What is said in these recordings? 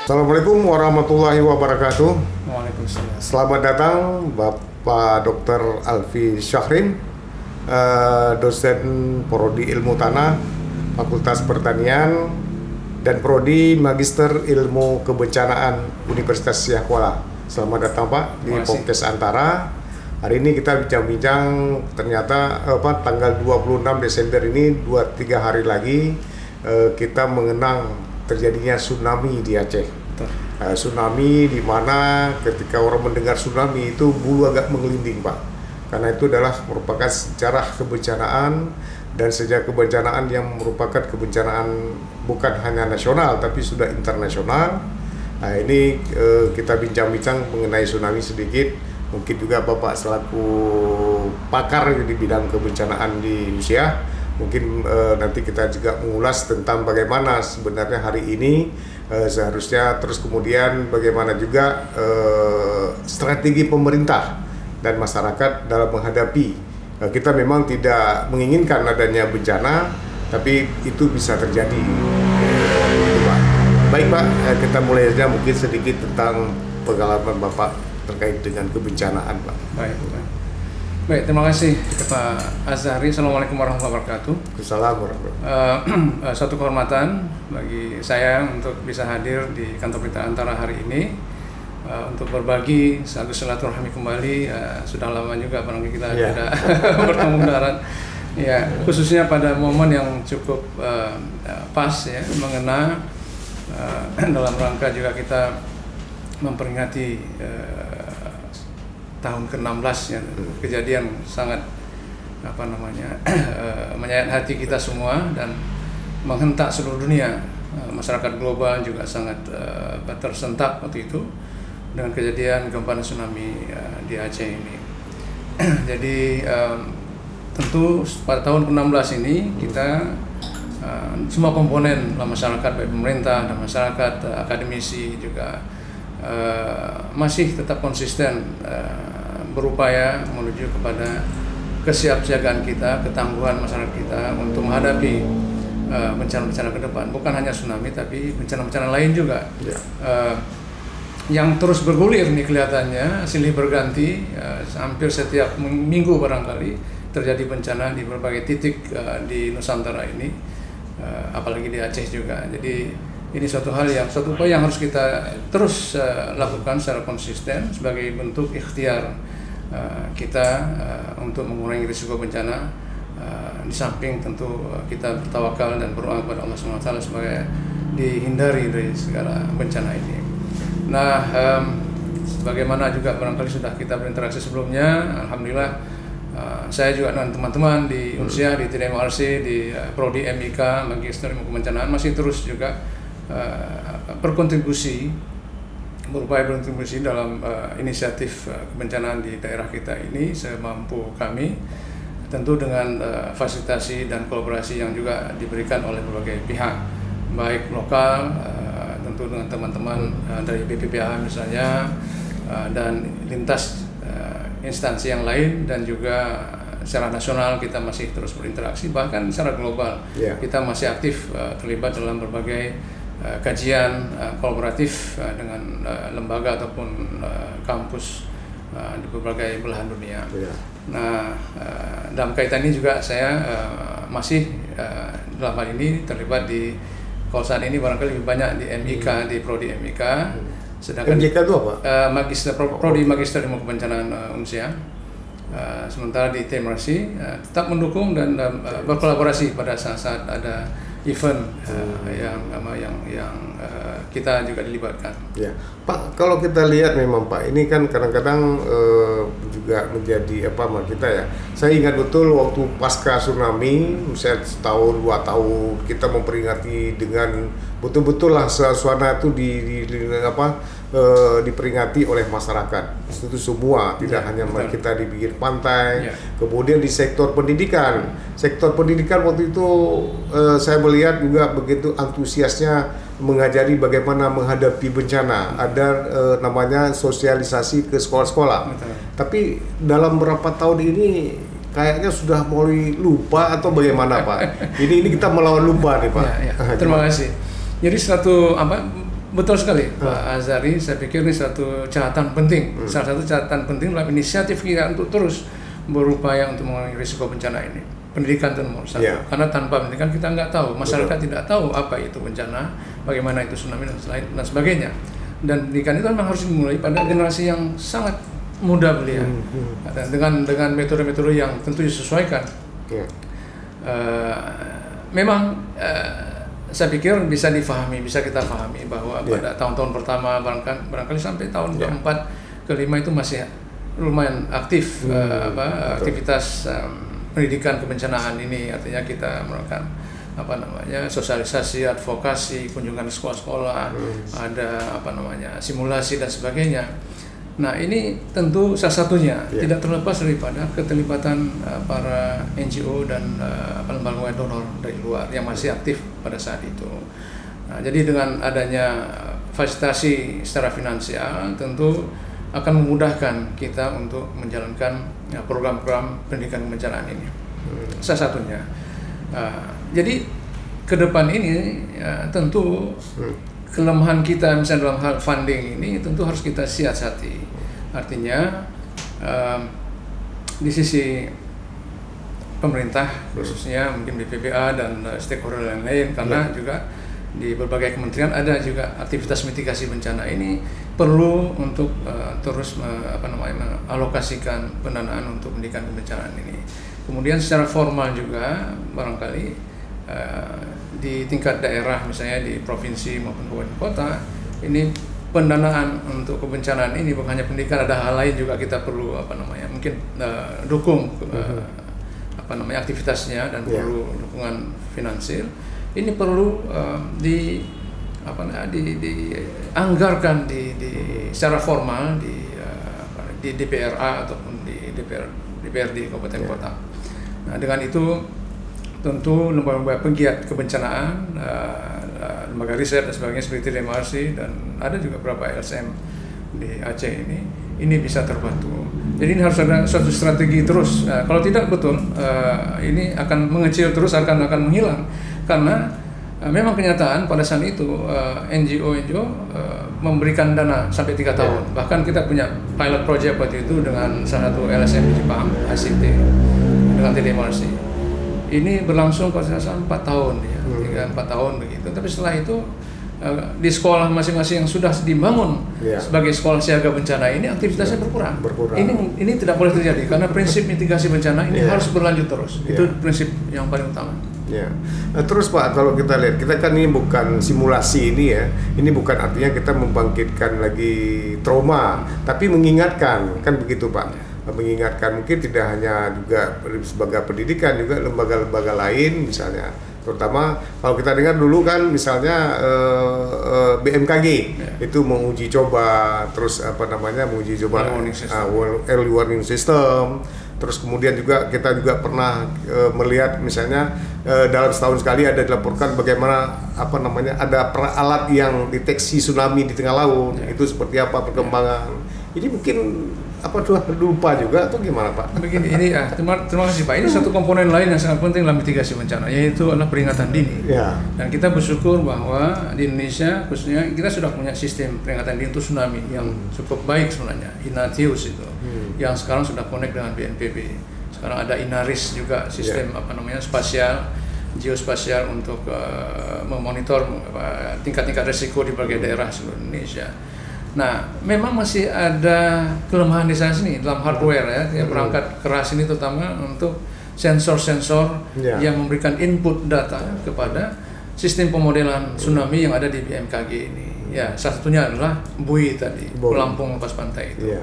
Assalamualaikum warahmatullahi wabarakatuh. Waalaikumsalam. Selamat datang Bapak Dr. Alfi Syahrin, dosen Prodi Ilmu Tanah, Fakultas Pertanian, dan Prodi Magister Ilmu Kebencanaan Universitas Syiah Kuala. Selamat datang Pak di podcast Antara. Hari ini kita bincang-bincang ternyata tanggal 26 Desember ini 2-3 hari lagi kita mengenang terjadinya tsunami di Aceh. Tsunami di mana ketika orang mendengar tsunami itu bulu agak menggelinding Pak, karena itu adalah merupakan sejarah kebencanaan dan sejarah kebencanaan yang merupakan kebencanaan bukan hanya nasional tapi sudah internasional. Nah ini kita bincang-bincang mengenai tsunami sedikit. Mungkin juga Bapak selaku pakar di bidang kebencanaan di Rusia, mungkin nanti kita juga mengulas tentang bagaimana sebenarnya hari ini seharusnya, terus kemudian bagaimana juga strategi pemerintah dan masyarakat dalam menghadapi. Kita memang tidak menginginkan adanya bencana, tapi itu bisa terjadi. Gitu, Pak. Baik Pak, kita mulai saja mungkin sedikit tentang pengalaman Bapak terkait dengan kebencanaan Pak. Baik, terima kasih Pak Azhari. Assalamualaikum warahmatullahi wabarakatuh. Assalamualaikum. Suatu kehormatan bagi saya untuk bisa hadir di kantor berita Antara hari ini untuk berbagi sekaligus silaturahmi kembali. Sudah lama juga barangkali kita tidak bertemu darat. Ya, khususnya pada momen yang cukup pas ya, mengena dalam rangka juga kita memperingati tahun ke-16 ya, kejadian sangat menyayat hati kita semua dan menghentak seluruh dunia. Masyarakat global juga sangat tersentak waktu itu dengan kejadian gempa tsunami di Aceh ini. Jadi tentu pada tahun ke-16 ini kita semua komponen masyarakat, baik pemerintah dan masyarakat, akademisi juga masih tetap konsisten berupaya menuju kepada kesiapsiagaan kita, ketangguhan masyarakat kita untuk menghadapi bencana-bencana ke depan. Bukan hanya tsunami, tapi bencana-bencana lain juga yang terus bergulir nih kelihatannya, silih berganti. Hampir setiap minggu barangkali terjadi bencana di berbagai titik di Nusantara ini, apalagi di Aceh juga. Jadi ini suatu upaya yang harus kita terus lakukan secara konsisten sebagai bentuk ikhtiar kita untuk mengurangi risiko bencana, di samping tentu kita bertawakal dan berdoa kepada Allah SWT sebagai dihindari dari segala bencana ini. Nah, sebagaimana juga barangkali sudah kita berinteraksi sebelumnya, alhamdulillah saya juga dengan teman-teman di Unsia, di TDMRC, di Prodi MIK, Magister Ilmu Kebencanaan masih terus juga berkontribusi dalam inisiatif kebencanaan di daerah kita ini semampu kami, tentu dengan fasilitasi dan kolaborasi yang juga diberikan oleh berbagai pihak, baik lokal, tentu dengan teman-teman dari BPPH misalnya, dan lintas instansi yang lain, dan juga secara nasional kita masih terus berinteraksi, bahkan secara global kita masih aktif terlibat dalam berbagai kajian kolaboratif dengan lembaga ataupun kampus di berbagai belahan dunia. Nah, dalam kaitan ini juga saya masih dalam hal ini terlibat di, kalau saat ini barangkali lebih banyak di MIK, di Prodi MIK. Sedangkan MIK itu apa? Prodi Magister Ilmu Kebencanaan Unsia. Sementara di TMRC tetap mendukung dan berkolaborasi pada saat-saat ada event yang kita juga dilibatkan. Ya, Pak, kalau kita lihat memang Pak, ini kan kadang-kadang juga menjadi kita ya. Saya ingat betul waktu pasca tsunami, misalnya setahun 2 tahun kita memperingati dengan betul-betul lah suasana itu diperingati oleh masyarakat itu semua, tidak hanya kita di pinggir pantai. Kemudian di sektor pendidikan waktu itu saya melihat juga begitu antusiasnya mengajari bagaimana menghadapi bencana, ada namanya sosialisasi ke sekolah-sekolah. Tapi dalam beberapa tahun ini kayaknya sudah mulai lupa atau bagaimana Pak? Ini kita melawan lupa nih Pak. Terima kasih. Jadi Betul sekali, Pak Azari. Saya pikir ini satu catatan penting. Salah satu catatan penting dalam inisiatif kita untuk terus berupaya untuk mengurangi risiko bencana ini. Pendidikan itu nomor satu. Karena tanpa pendidikan kita nggak tahu, masyarakat tidak tahu apa itu bencana, bagaimana itu tsunami dan sebagainya. Dan pendidikan itu memang harus dimulai pada generasi yang sangat muda belia, dan dengan metode-metode yang tentu disesuaikan. Memang saya pikir bisa kita pahami bahwa pada tahun-tahun pertama barangkali sampai tahun keempat, kelima itu masih lumayan aktif aktivitas pendidikan kebencanaan ini. Artinya kita melakukan sosialisasi, advokasi, kunjungan sekolah-sekolah, ada simulasi dan sebagainya. Nah, ini tentu salah satunya tidak terlepas daripada keterlibatan para NGO dan lembaga donor dari luar yang masih aktif pada saat itu. Nah, jadi dengan adanya fasilitasi secara finansial tentu akan memudahkan kita untuk menjalankan program-program pendidikan kebencanaan ini. Salah satunya. Jadi ke depan ini tentu kelemahan kita misalnya dalam hal funding ini tentu harus kita siasati. Artinya di sisi pemerintah khususnya mungkin BPBA dan stakeholder lain-lain, karena juga di berbagai kementerian ada juga aktivitas mitigasi bencana ini perlu untuk terus mengalokasikan pendanaan untuk pendidikan kebencanaan ini. Kemudian secara formal juga barangkali di tingkat daerah misalnya di provinsi maupun kabupaten kota ini pendanaan untuk kebencanaan ini bukan hanya pendidikan, ada hal lain juga kita perlu mungkin dukung aktivitasnya dan perlu dukungan finansial. Ini perlu dianggarkan secara formal di DPRA ataupun di DPRD kabupaten kota. Nah, dengan itu tentu lembaga penggiat kebencanaan, lembaga riset dan sebagainya seperti TDMRC dan ada juga beberapa LSM di Aceh ini bisa terbantu. Jadi ini harus ada suatu strategi terus. Kalau tidak betul, ini akan mengecil terus, akan menghilang. Karena memang kenyataan pada saat itu NGO memberikan dana sampai 3 tahun. Bahkan kita punya pilot project waktu itu dengan salah satu LSM di Jepang, ICT, dengan TDMRC. Ini berlangsung kalau saya salah 4 tahun ya, 3-4 tahun begitu. Tapi setelah itu di sekolah masing-masing yang sudah dibangun sebagai sekolah siaga bencana ini aktivitasnya berkurang. Ini tidak boleh terjadi karena prinsip mitigasi bencana ini harus berlanjut terus. Itu prinsip yang paling utama. Nah, terus Pak, kalau kita lihat, kita kan ini bukan simulasi ini ya. Ini bukan artinya kita membangkitkan lagi trauma, tapi mengingatkan, kan begitu Pak. Mengingatkan mungkin tidak hanya juga sebagai pendidikan, juga lembaga-lembaga lain misalnya, terutama kalau kita dengar dulu kan misalnya BMKG itu menguji coba, terus menguji coba early warning system, terus kemudian juga kita juga pernah melihat misalnya dalam setahun sekali ada dilaporkan bagaimana ada alat yang deteksi tsunami di tengah laut, itu seperti apa perkembangan. Ini mungkin lupa juga atau gimana Pak? Begini, ini terima kasih Pak. Ini satu komponen lain yang sangat penting dalam mitigasi bencana, yaitu adalah peringatan dini. Dan kita bersyukur bahwa di Indonesia khususnya kita sudah punya sistem peringatan dini untuk tsunami yang cukup baik sebenarnya. Inatius itu, yang sekarang sudah connect dengan BNPB. Sekarang ada Inaris juga, sistem spasial, geospasial untuk memonitor tingkat-tingkat risiko di berbagai daerah seluruh Indonesia. Nah, memang masih ada kelemahan di sana sini dalam hardware ya, perangkat keras ini terutama untuk sensor-sensor yang memberikan input data kepada sistem pemodelan tsunami yang ada di BMKG ini. Ya, salah satunya adalah BUI tadi, pelampung lepas pantai itu.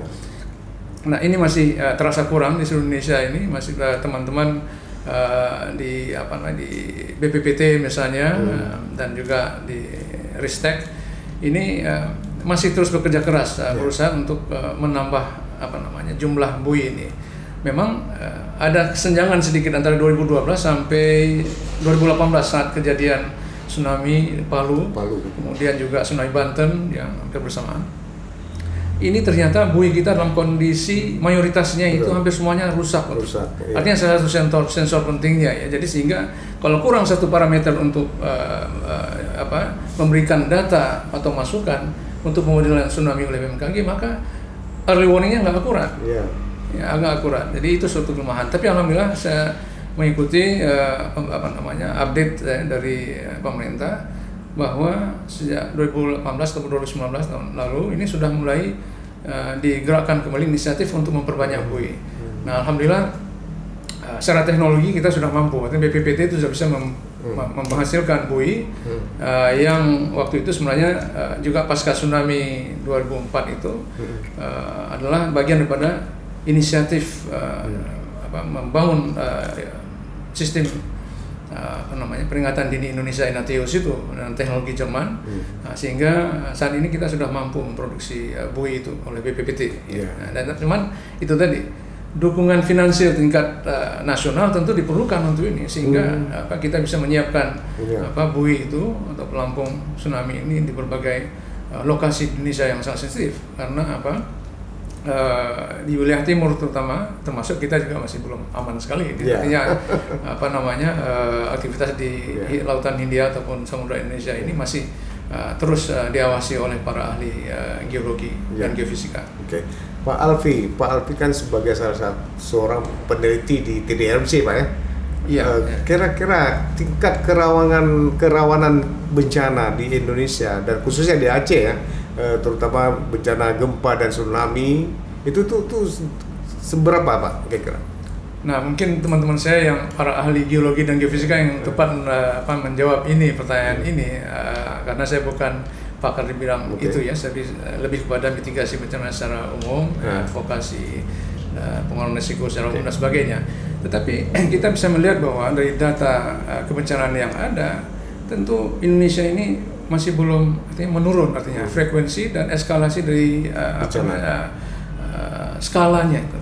Nah, ini masih terasa kurang di seluruh Indonesia ini, masih teman-teman di BPPT misalnya dan juga di Ristek ini masih terus bekerja keras berusaha untuk menambah jumlah BUI ini. Memang ada kesenjangan sedikit antara 2012 sampai 2018 saat kejadian tsunami Palu, kemudian juga tsunami Banten yang hampir bersamaan. ini ternyata buoy kita dalam kondisi mayoritasnya itu hampir semuanya rusak. Iya. Artinya salah satu sensor pentingnya ya. Jadi sehingga kalau kurang satu parameter untuk memberikan data atau masukan untuk pemodelan tsunami oleh BMKG, maka early warningnya nggak akurat. Yeah. Ya, agak akurat. Jadi itu suatu kelemahan. Tapi alhamdulillah saya mengikuti update dari pemerintah bahwa sejak 2018 atau 2019 tahun lalu ini sudah mulai digerakkan kembali inisiatif untuk memperbanyak buoy. Nah, alhamdulillah secara teknologi kita sudah mampu. Artinya BPPT itu sudah bisa menghasilkan buoy yang waktu itu sebenarnya juga pasca tsunami 2004 itu adalah bagian daripada inisiatif membangun sistem peringatan dini Indonesia Inateus itu dengan teknologi Jerman, sehingga saat ini kita sudah mampu memproduksi buoy itu oleh BPPT. Yeah. Dan cuman itu tadi dukungan finansial tingkat nasional tentu diperlukan untuk ini, sehingga kita bisa menyiapkan buoy itu atau pelampung tsunami ini di berbagai lokasi di Indonesia yang sangat sensitif, karena di wilayah timur terutama, termasuk kita juga masih belum aman sekali. Artinya aktivitas di Lautan Hindia ataupun Samudra Indonesia ini masih terus diawasi oleh para ahli geologi dan geofisika. Oke. Pak Alfi kan sebagai seorang peneliti di TDRMC, Pak ya. Iya. Kira-kira tingkat kerawanan bencana di Indonesia dan khususnya di Aceh ya, terutama bencana gempa dan tsunami itu tuh seberapa, Pak, kira-kira? Nah, mungkin teman-teman saya yang para ahli geologi dan geofisika yang tepat menjawab ini pertanyaan ini, karena saya bukan pakar di bidang itu ya, saya lebih kepada mitigasi bencana secara umum, advokasi, pengelolaan risiko secara umum dan sebagainya. Tetapi kita bisa melihat bahwa dari data kebencanaan yang ada, tentu Indonesia ini masih belum menurun, artinya frekuensi dan eskalasi dari skalanya itu,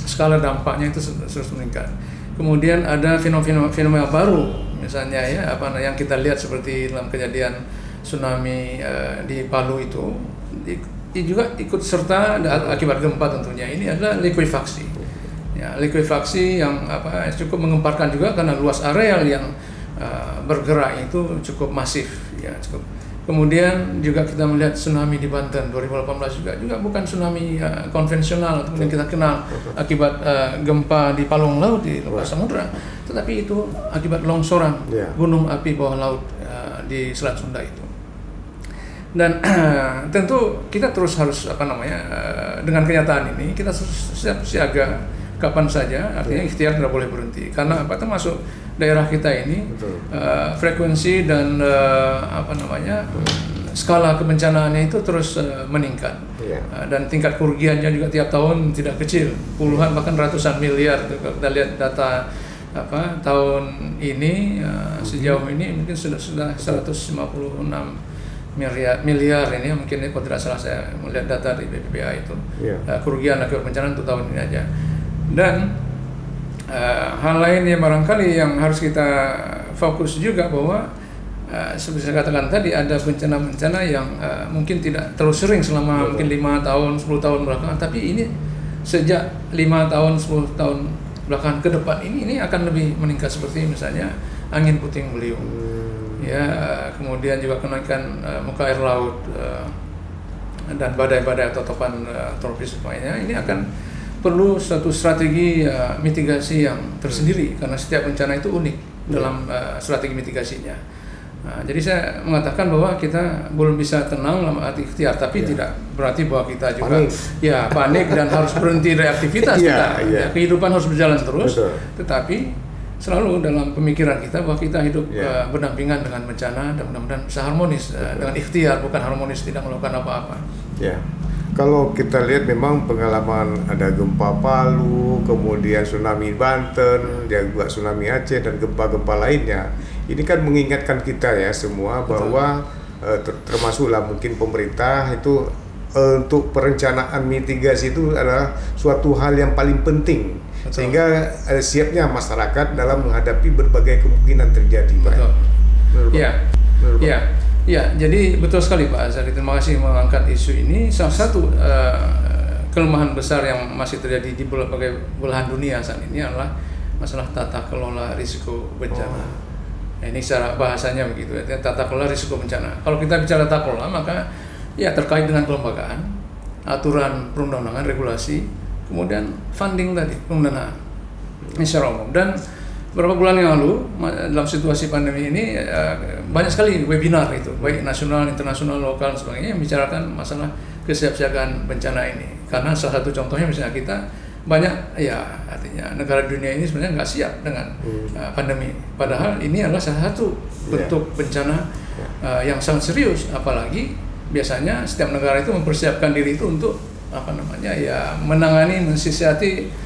skala dampaknya itu terus meningkat. Kemudian ada fenomena baru, misalnya ya yang kita lihat seperti dalam kejadian tsunami di Palu itu juga ikut serta akibat gempa tentunya. Ini adalah likuifaksi. Ya, likuifaksi yang cukup mengemparkan juga karena luas areal yang bergerak itu cukup masif ya, cukup. Kemudian juga kita melihat tsunami di Banten 2018 juga bukan tsunami konvensional atau yang kita kenal akibat gempa di palung laut di lepas samudra, tetapi itu akibat longsoran gunung api bawah laut di Selat Sunda itu. Dan tentu kita terus harus dengan kenyataan ini kita siap siaga kapan saja, artinya ikhtiar tidak boleh berhenti, karena termasuk daerah kita ini frekuensi dan skala kebencanaannya itu terus meningkat, dan tingkat kerugiannya juga tiap tahun tidak kecil, puluhan bahkan ratusan miliar. Kalau kita lihat data tahun ini sejauh ini mungkin sudah 156 miliar ini mungkin, kalau tidak salah saya melihat data di BPPA itu kerugian akibat bencana untuk tahun ini aja. Dan hal lain yang barangkali yang harus kita fokus juga bahwa seperti saya katakan tadi, ada bencana-bencana yang mungkin tidak terlalu sering selama mungkin 5 tahun, 10 tahun belakangan, tapi ini sejak 5 tahun, 10 tahun belakangan ke depan ini akan lebih meningkat, seperti misalnya angin puting beliung. Ya, kemudian juga kenaikan muka air laut dan badai-badai atau topan tropis lainnya. Ini akan perlu suatu strategi mitigasi yang tersendiri, karena setiap bencana itu unik dalam strategi mitigasinya. Nah, jadi saya mengatakan bahwa kita belum bisa tenang dalam arti ikhtiar, tapi tidak berarti bahwa kita juga panik dan harus berhenti dari aktivitas kita. Kehidupan harus berjalan terus, tetapi selalu dalam pemikiran kita bahwa kita hidup berdampingan dengan bencana, dan mudah-mudahan bisa harmonis dengan ikhtiar, bukan harmonis tidak melakukan apa-apa. Kalau kita lihat memang pengalaman ada gempa Palu, kemudian tsunami Banten, juga tsunami Aceh dan gempa-gempa lainnya, ini kan mengingatkan kita ya semua bahwa termasuklah mungkin pemerintah itu untuk perencanaan mitigasi itu adalah suatu hal yang paling penting. Sehingga siapnya masyarakat dalam menghadapi berbagai kemungkinan terjadi. Betul. Iya. Ya, jadi betul sekali Pak Azhari. Terima kasih mengangkat isu ini. Salah satu kelemahan besar yang masih terjadi di berbagai belahan dunia saat ini adalah masalah tata kelola risiko bencana. Nah, ini secara bahasanya begitu ya, tata kelola risiko bencana. Kalau kita bicara tata kelola, maka ya terkait dengan kelembagaan, aturan perundang-undangan, regulasi, kemudian funding tadi, pendanaan ini secara umum. Dan beberapa bulan yang lalu dalam situasi pandemi ini banyak sekali webinar itu, baik nasional, internasional, lokal dan sebagainya yang membicarakan masalah kesiapsiagaan bencana ini. Karena salah satu contohnya misalnya kita banyak ya artinya negara dunia ini sebenarnya nggak siap dengan pandemi. Padahal ini adalah salah satu bentuk bencana yang sangat serius. Apalagi biasanya setiap negara itu mempersiapkan diri itu untuk menangani, mensiasati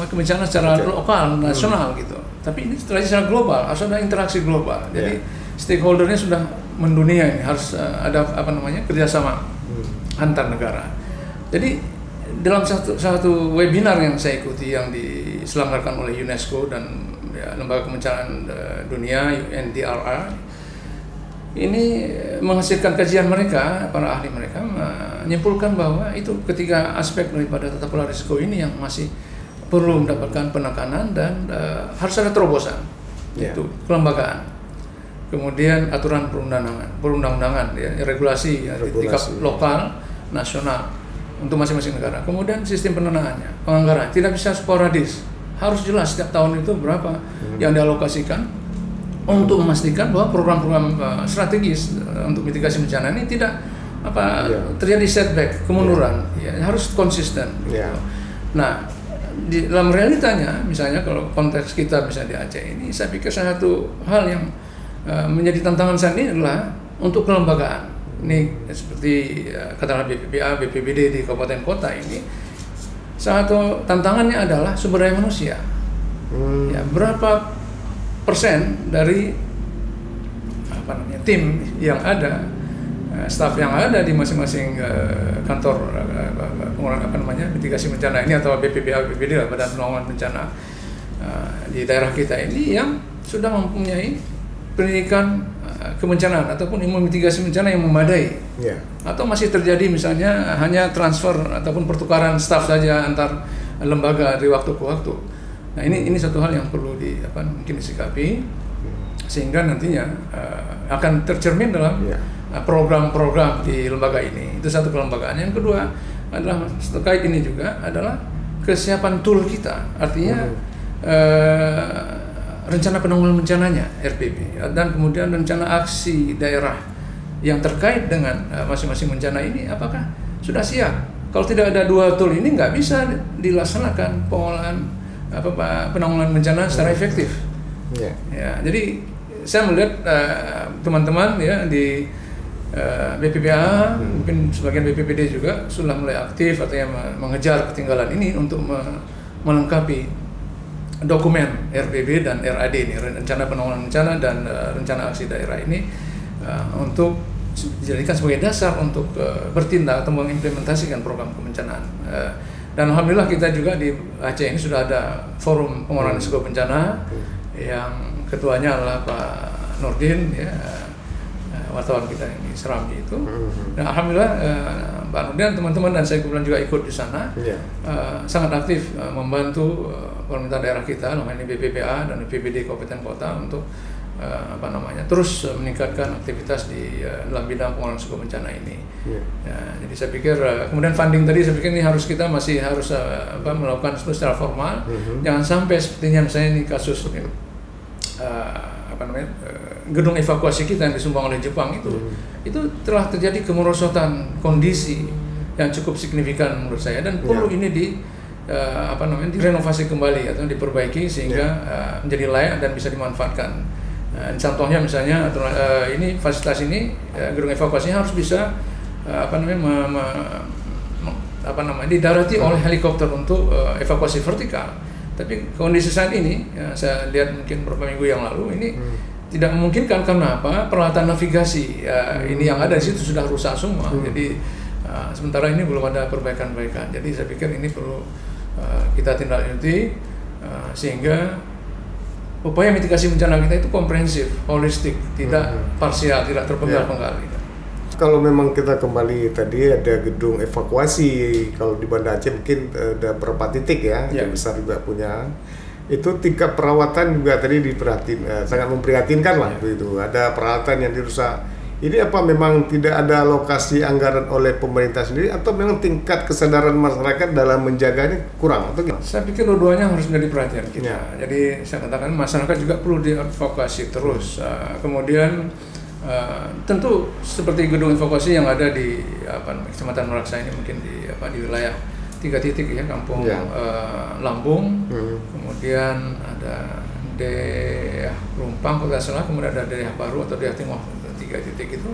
kebencanaan secara lokal, nasional gitu. Tapi ini secara global, harus ada interaksi global. Jadi stakeholdernya sudah mendunia, ini harus ada kerjasama antar negara. Jadi dalam satu webinar yang saya ikuti yang diselenggarakan oleh UNESCO dan Lembaga Kebencanaan Dunia UNDRR, ini menghasilkan kajian mereka, para ahli mereka menyimpulkan bahwa itu ketiga aspek daripada tata kelola risiko ini yang masih perlu mendapatkan penekanan dan harus ada terobosan, yaitu kelembagaan, kemudian aturan perundang-undangan, regulasi di tingkat lokal, nasional untuk masing-masing negara, kemudian sistem pendanaannya, penganggaran tidak bisa sporadis, harus jelas setiap tahun itu berapa yang dialokasikan untuk memastikan bahwa program-program strategis untuk mitigasi bencana ini tidak terjadi setback, kemunduran, harus konsisten. Nah, di dalam realitanya, misalnya kalau konteks kita bisa di Aceh ini, saya pikir salah satu hal yang menjadi tantangan saat ini adalah untuk kelembagaan. Ini seperti katakanlah BPPA, BPBD di kabupaten kota ini, salah satu tantangannya adalah sumber daya manusia. Ya, berapa persen dari tim yang ada, staf yang ada di masing-masing kantor mitigasi bencana ini atau BPBA, BPBD lah, Badan Penanggulangan Bencana di daerah kita ini yang sudah mempunyai pendidikan kebencanaan ataupun ilmu mitigasi bencana yang memadai, atau masih terjadi misalnya hanya transfer ataupun pertukaran staf saja antar lembaga dari waktu ke waktu. Nah, ini satu hal yang perlu mungkin disikapi sehingga nantinya akan tercermin dalam program-program di lembaga ini. Itu satu kelembagaan. Yang kedua adalah terkait ini juga adalah kesiapan tool kita, artinya rencana penanggulangan bencananya RPB, dan kemudian rencana aksi daerah yang terkait dengan masing-masing bencana ini apakah sudah siap. Kalau tidak ada dua tool ini nggak bisa dilaksanakan pengolahan penanggulangan bencana secara efektif. Ya, jadi saya melihat teman-teman ya di BPPA, mungkin sebagian BPBD juga sudah mulai aktif artinya mengejar ketinggalan ini untuk melengkapi dokumen RPB dan RAD ini, rencana penanggulangan bencana dan rencana aksi daerah ini untuk dijadikan sebagai dasar untuk bertindak atau mengimplementasikan program kebencanaan. Dan alhamdulillah kita juga di Aceh ini sudah ada forum pengurangan risiko bencana yang ketuanya adalah Pak Nurdin, ya, wartawan kita yang di Serambi itu. Dan alhamdulillah Pak Nurdin, teman-teman dan saya kebetulan juga ikut di sana, sangat aktif membantu pemerintah daerah kita, namanya BPPA dan BPBD Kabupaten Kota untuk terus meningkatkan aktivitas di dalam bidang pengurangan risiko bencana ini. Ya, jadi saya pikir kemudian funding tadi saya pikir ini masih harus melakukan itu secara formal. Jangan sampai sepertinya misalnya ini kasus gedung evakuasi kita yang disumbang oleh Jepang itu telah terjadi kemerosotan kondisi yang cukup signifikan menurut saya, dan perlu ini direnovasi kembali atau diperbaiki sehingga menjadi layak dan bisa dimanfaatkan. Contohnya misalnya ini fasilitas ini gedung evakuasinya harus bisa didarati oleh helikopter untuk evakuasi vertikal. Tapi kondisi saat ini saya lihat mungkin beberapa minggu yang lalu ini tidak memungkinkan. Karena apa? Peralatan navigasi ini yang ada di situ sudah rusak semua. Jadi sementara ini belum ada perbaikan-perbaikan. Jadi saya pikir ini perlu kita tindak lanjuti sehingga upaya mitigasi bencana kita itu komprehensif, holistik, tidak parsial, tidak terpenggal-penggal. Kalau memang kita kembali tadi ada gedung evakuasi, kalau di Banda Aceh mungkin ada beberapa titik ya, yang besar juga punya. Itu tingkat perawatan juga tadi sangat memprihatinkan lah begitu. Ada peralatan yang dirusak. Ini apa memang tidak ada alokasi anggaran oleh pemerintah sendiri atau memang tingkat kesadaran masyarakat dalam menjaganya kurang atau gimana? Saya pikir dua-duanya harus menjadi perhatian kita. Jadi saya katakan masyarakat juga perlu dievakuasi terus. Kemudian tentu seperti gedung evakuasi yang ada di Kecamatan Meraksa ini mungkin di wilayah 3 titik ya, Kampung Lambung, kemudian ada Daerah Rumpang kalau tidak salah, kemudian ada Daerah Baru atau Daerah Timur, 3 titik itu.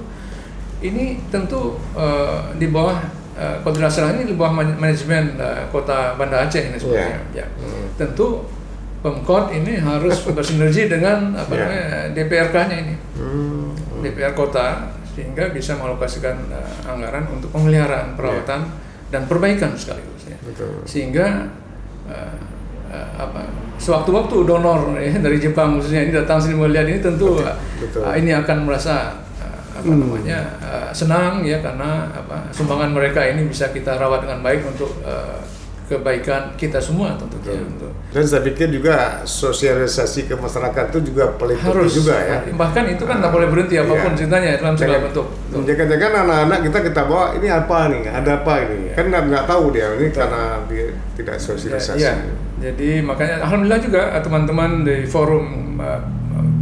Ini tentu di bawah kalau tidak salah ini di bawah manajemen Kota Banda Aceh ini sebenarnya. Tentu Pemkot ini harus bersinergi dengan DPRK-nya ini, DPR Kota, sehingga bisa mengalokasikan anggaran untuk pemeliharaan, perawatan dan perbaikan sekaligus ya. Sehingga sewaktu-waktu donor dari Jepang khususnya ini datang sini melihat ini tentu ini akan merasa senang ya, karena sumbangan mereka ini bisa kita rawat dengan baik untuk kebaikan kita semua tentunya. Dan saya pikir juga sosialisasi ke masyarakat itu juga paling penting juga ya. Bahkan itu kan nggak boleh berhenti apapun ceritanya dalam segala bentuk. Jangan-jangan anak-anak kita bawa ini apa nih, ada apa ini, kan nggak tahu dia ini karena dia tidak sosialisasi. Jadi makanya alhamdulillah juga teman-teman di forum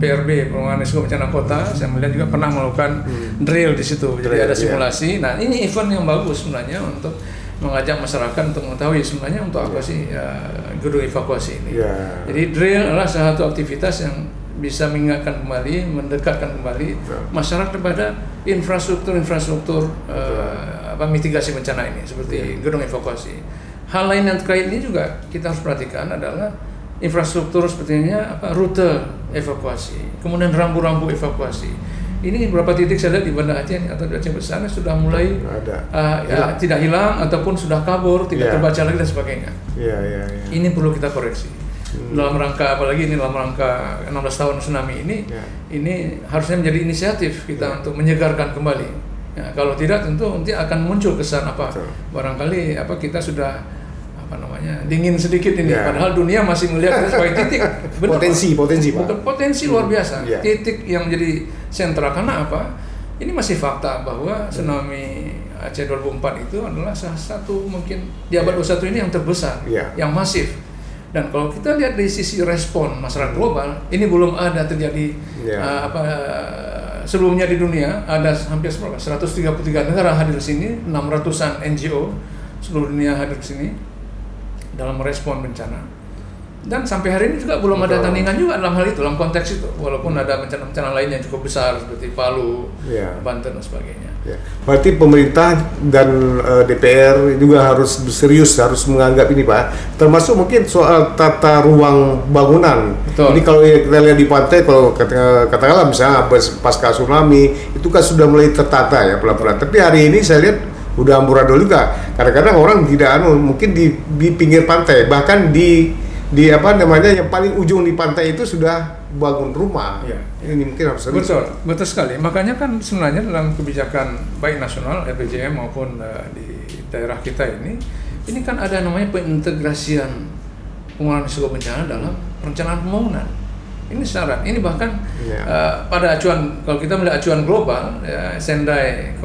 PRB Penanggulangan Risiko Bencana Kota, saya melihat juga pernah melakukan drill di situ. Jadi ada simulasi. Nah ini event yang bagus sebenarnya untuk mengajak masyarakat untuk mengetahui sebenarnya untuk apa sih gedung evakuasi ini. Jadi drill adalah salah satu aktivitas yang bisa mengingatkan kembali, mendekatkan kembali masyarakat kepada infrastruktur mitigasi bencana ini seperti gedung evakuasi. Hal lain yang terkait ini juga kita harus perhatikan adalah infrastruktur sepertinya rute evakuasi, kemudian rambu-rambu evakuasi. Ini beberapa titik saya lihat di Banda Aceh atau di Aceh Besar sudah mulai tidak hilang ataupun sudah kabur, tidak terbaca lagi dan sebagainya. Ini perlu kita koreksi. Dalam rangka apalagi ini dalam rangka 16 tahun tsunami ini harusnya menjadi inisiatif kita untuk menyegarkan kembali. Kalau tidak tentu nanti akan muncul kesan barangkali kita sudah dingin sedikit ini, padahal dunia masih melihat kita sebagai titik potensi luar biasa, titik yang menjadi sentra. Karena apa? Ini masih fakta bahwa tsunami Aceh 2004 itu adalah salah satu mungkin di abad 21 ini yang terbesar, yang masif. Dan kalau kita lihat dari sisi respon masyarakat global, ini belum ada terjadi sebelumnya di dunia. Ada hampir 133 negara hadir di sini, 600-an NGO seluruh dunia hadir di sini dalam merespon bencana. Dan sampai hari ini juga belum ada tandingan juga dalam hal itu, dalam konteks itu, walaupun ada bencana-bencana lain yang cukup besar seperti Palu, Banten dan sebagainya. Berarti pemerintah dan DPR juga harus serius, harus menganggap ini Pak, termasuk mungkin soal tata ruang bangunan. Ini kalau kita lihat di pantai, kalau katakanlah misalnya pasca tsunami itu kan sudah mulai tertata ya pelan-pelan. Tapi hari ini saya lihat udah amburadul juga. Kadang-kadang orang tidak mungkin di pinggir pantai, bahkan di yang paling ujung di pantai itu sudah bangun rumah. Ini mungkin harus betul sekali. Makanya kan sebenarnya dalam kebijakan baik nasional RPJM maupun di daerah kita ini kan ada namanya pengintegrasian pengurangan risiko bencana dalam perencanaan pembangunan. Ini syarat. Ini bahkan pada acuan, kalau kita melihat acuan global, Sendai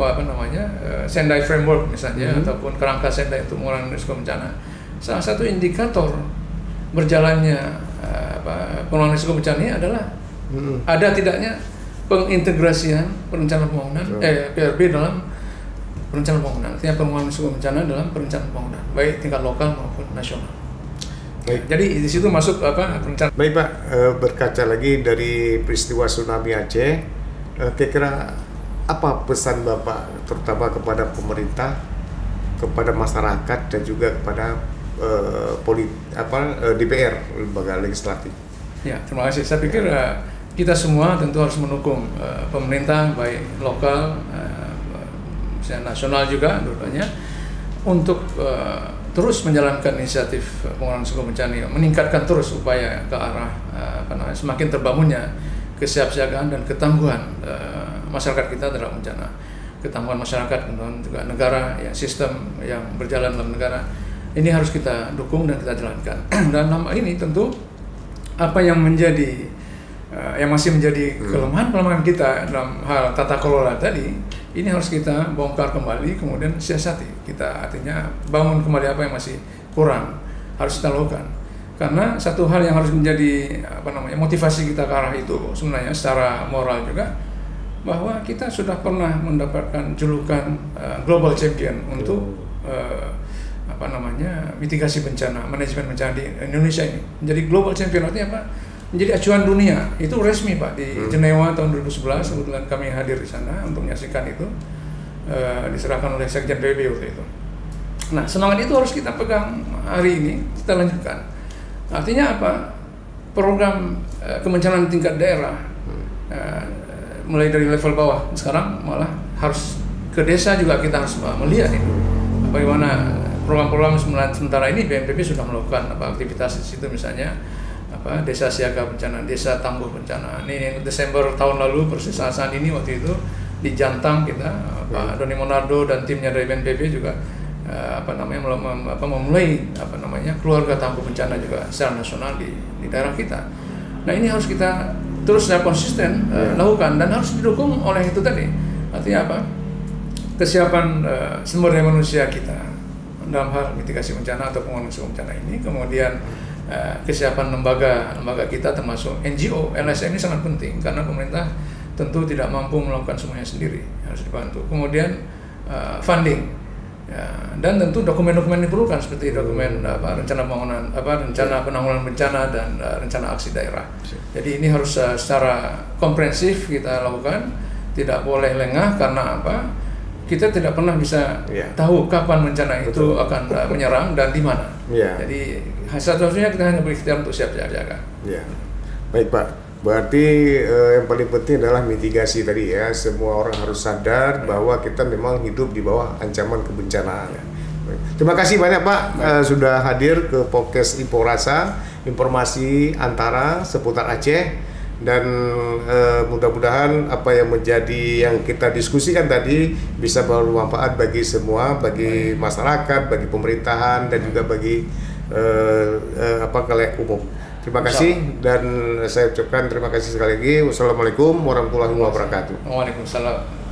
Sendai Framework misalnya, ataupun kerangka Sendai untuk mengurangi risiko bencana. Salah satu indikator berjalannya pengurangan risiko bencana ini adalah ada tidaknya pengintegrasian perencanaan pembangunan PRB dalam perencanaan pembangunan. Artinya pengurangan risiko bencana dalam perencanaan pembangunan, baik tingkat lokal maupun nasional. Baik. Jadi di situ masuk perencanaan. Baik Pak, berkaca lagi dari peristiwa tsunami Aceh, kira-kira apa pesan Bapak terutama kepada pemerintah, kepada masyarakat dan juga kepada DPR, lembaga legislatif? Ya, terima kasih. Saya pikir kita semua tentu harus mendukung pemerintah baik lokal, nasional juga dua-duanya untuk terus menjalankan inisiatif pengurangan risiko bencana, meningkatkan terus upaya ke arah semakin terbangunnya kesiapsiagaan dan ketangguhan masyarakat kita terhadap bencana. Ketangguhan masyarakat, kemudian juga negara, ya, sistem yang berjalan dalam negara, ini harus kita dukung dan kita jalankan. Dan dalam ini tentu apa yang menjadi yang masih menjadi kelemahan kita dalam hal tata kelola tadi, ini harus kita bongkar kembali, kemudian siasati. Kita artinya bangun kembali apa yang masih kurang, harus kita lakukan. Karena satu hal yang harus menjadi motivasi kita ke arah itu sebenarnya secara moral juga, bahwa kita sudah pernah mendapatkan julukan global champion untuk mitigasi bencana, manajemen bencana di Indonesia ini. Menjadi global champion artinya apa? Menjadi acuan dunia. Itu resmi Pak di Jenewa tahun 2011, kebetulan kami hadir di sana untuk menyaksikan itu, diserahkan oleh Sekjen PBB waktu itu. Nah, semangat itu harus kita pegang hari ini, kita lanjutkan. Artinya apa? Program kebencanaan tingkat daerah, mulai dari level bawah, sekarang malah harus ke desa juga kita harus melihat itu. Bagaimana program-program sementara ini BNPB sudah melakukan aktivitas di situ, misalnya desa siaga bencana, desa tangguh bencana. Ini Desember tahun lalu persis saat ini waktu itu di Jantang kita Pak Doni Monardo dan timnya dari BNPB juga memulai keluarga tangguh bencana juga secara nasional di daerah kita. Nah, ini harus kita terus secara konsisten lakukan dan harus didukung oleh itu tadi. Artinya apa? Kesiapan sumber daya manusia kita dalam hal mitigasi bencana atau pengurangan risiko bencana ini, kemudian kesiapan lembaga kita termasuk NGO, LSM ini sangat penting karena pemerintah tentu tidak mampu melakukan semuanya sendiri, harus dibantu. Kemudian funding, ya, dan tentu dokumen-dokumen diperlukan seperti dokumen rencana pembangunan, rencana penanggulangan bencana dan rencana aksi daerah. Jadi ini harus secara komprehensif kita lakukan, tidak boleh lengah karena apa? Kita tidak pernah bisa tahu kapan bencana itu akan menyerang dan di mana. Jadi satu-satunya kita hanya berikhtiar untuk siap-siaga. Baik Pak, berarti yang paling penting adalah mitigasi tadi ya. Semua orang harus sadar bahwa kita memang hidup di bawah ancaman kebencanaan. Terima kasih banyak Pak sudah hadir ke podcast Info Rasa, informasi antara seputar Aceh. Dan mudah-mudahan apa yang menjadi yang kita diskusikan tadi bisa bermanfaat bagi semua, bagi masyarakat, bagi pemerintahan dan juga bagi khalayak umum. Terima kasih dan saya ucapkan terima kasih sekali lagi. Wassalamualaikum warahmatullahi wabarakatuh. Waalaikumsalam.